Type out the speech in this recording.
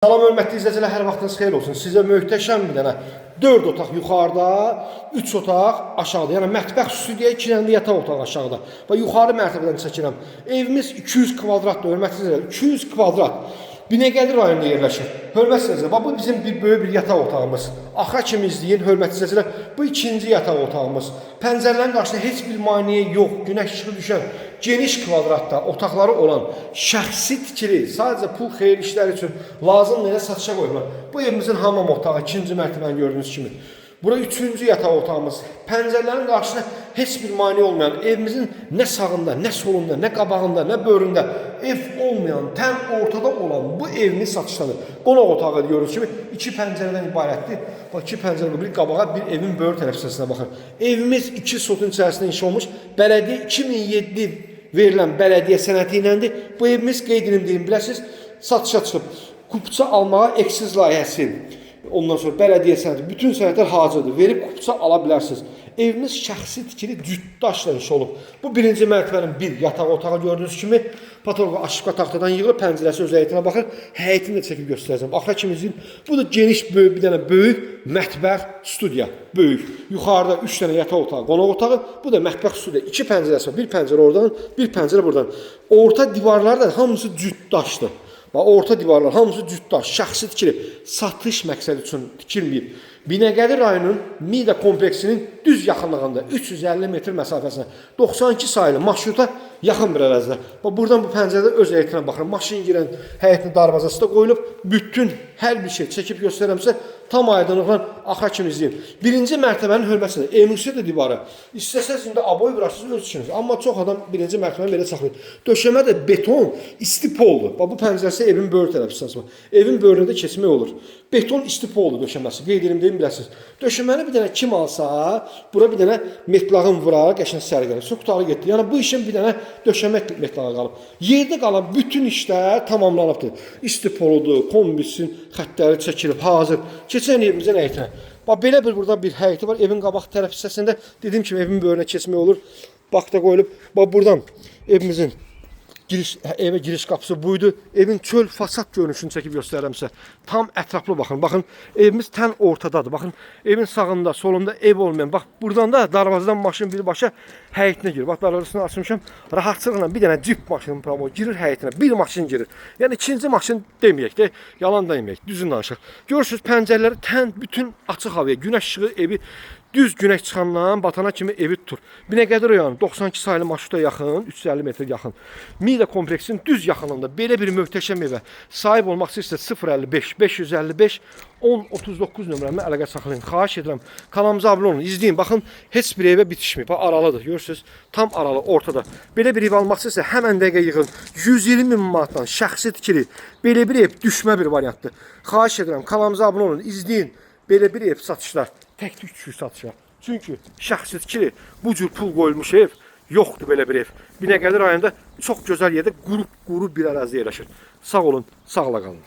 Salam hörmətli izləyicilər, hər vaxtınız xeyir olsun. Sizə möhtəşəm bir dənə 4 otaq yuxarıda, 3 otaq aşağıda. Yəni mətbəx, studiya, 2 dənə yataq otağı aşağıda. Və yuxarı mərtəbədən çəkirəm. Evimiz 200 kvadratdır, hörmətli izləyicilər. 200 kvadrat. Binəqədi rayonunda yerləşir. Hörmətli izləyicilər, bu bizim böyük bir yataq otağımız. Axıra kimi izləyin, hörmətli izləyicilər. Bu ikinci yataq otağımız. Pəncərələrin qarşısında heç bir maneə yox. Günəş işığı düşən geniş kvadratda otaqları olan şəxsi tikili, sadəcə pul xeyir işləri üçün lazım elə satışa qoyulur. Bu evimizin hamam otağı, ikinci mərtəbəni gördüyünüz kimi. Bura üçüncü yataq otağımız. Pəncərələrin qarşısında heç bir mane olmayan, evimizin nə sağında, nə solunda, nə qabağında, nə böhründə ev olmayan, təm ortada olan bu evimiz satışdadır. Qonaq otağı görüyoruz kimi 2 pəncərədən ibarətdir. Bax, 2 pəncərə, bir qabağa, bir evin böyür tərəf hissəsinə baxın. Evimiz 2 sotun içərisində inşa olmuş. Bələdiyyə 2007 verilən bələdiyyə sənəti iləndir. Bu evimiz qeyd edim deyim, biləsiniz, satışa çıxıb. Kupça almağa eksiz layihəsi. Ondan sonra bələdiyyə sənəti, bütün sənədlər hazırdır. Verib kupça ala bilərsiniz. Evimiz şəxsi tikili cütdaşla inşa olub. Bu birinci mərtəbənin bir yataq otağı gördüyünüz kimi patoloqa aşıqqa taxtadan yığılıb, pəncərəsi öz həyətinə baxır. Həyətini də çəkib göstərəcəm. Axıra kimi izləyin. Bu da geniş böyük bir dənə böyük mətbəx studiya. Böyük. Yuxarıda 3 dənə yataq otağı, qonaq otağı. Bu da mətbəx studiya. 2 pəncərəsi var. Bir pəncərə oradan, bir pəncərə buradan. Orta divarlar da hamısı cütdaşdır. Orta divarlar hamısı cütdaş, şəxsi tikili, satış məqsədi üçün tikilməyib. Binəqədi rayonunun Mida kompleksinin düz yaxınlığında 350 metr məsafəsində 92 sayılı marşruta yaxın bir ərazidə. Buradan bu pəncərədə öz həyətinə baxıram. Maşın girən həyətin darvazası da qoyulub. Bütün hər bir şey çəkib göstərəmsə tam aydınlıqla axıra kimi izləyin. Birinci mərtəbənin hörmətində emulsiya divarı. İstəsəz indi aboy vurarsınız öz işiniz. Amma çox adam birinci mərtəbəni belə saxlayır. Döşəmə də beton, istipoldur. Bu pəncərəsi evin böyür tərəfində. Evin böyründə keçmək olur. Beton istipoldur döşəməsi. Qeyd edim deyim biləsiniz. Döşəməni bir dənə kim alsa, bura bir dənə metlağın vurar, qəşəng sərgəlir. Su qutağı getdi. Yəni bu işin bir dənə döşəmə metlağı qalıb. Yerdə qalan bütün işlər tamamlanıbdır. İstipoludur, kombisin xəttləri çəkilib, hazır. Keçən evimizin həyətinə. Belə burada bir həyəti var. Evin qabaq tərəf hissəsində dediyim kimi evin böyrünə keçmək olur. Bax da qoyulub. Buradan evimizin evə giriş qapısı buydu. Evin çöl fasad görünüşünü çəkib göstərirəm sizə. Tam ətraflı baxın. Baxın, evimiz tən ortadadır. Baxın, evin sağında, solunda ev olmayan. Bax, buradan da darvazadan maşın birbaşa həyətinə girir. Bax, darvazasını açmışam. Rahatçılıqla bir dənə cip maşının girir həyətinə. Bir maşın girir. Yəni ikinci maşın deməyək də, yalan da deməyək, düzün danışıq. Görürsünüz, pəncərələri tən bütün açıq havaya, günəş işığı evi düz günəş çıxandan batana kimi evi tutur. Binəqədi rayonu 92 sayılı marşruta yaxın, 350 metr yaxın. Mida kompleksinin düz yaxınlığında belə bir möhtəşəm evə sahib olmaq istəyirsə 055 555 1039 nömrəmə əlaqə saxlayın. Xahiş edirəm, kanalımıza abunə olun, izləyin. Baxın, heç bir evə bitişməyib. Bax, aralıdır, görürsünüz, tam aralı, ortada. Belə bir ev almaq istəyirsə həmən dəqiqə yığın. 120 min manatdan şəxsi tikili. Belə bir ev düşmə bir variantdır. Xahiş edirəm, kanalımıza abunə olun, izləyin. Belə bir ev satışlar. Tək-tük düşür satışa. Çünki şəxsi tikili bu cür pul qoyulmuş ev yoxdur belə bir ev. Binəqədi rayonunda çox gözəl yerdə quru bir ərazidə yerləşir. Sağ olun, sağla qalın.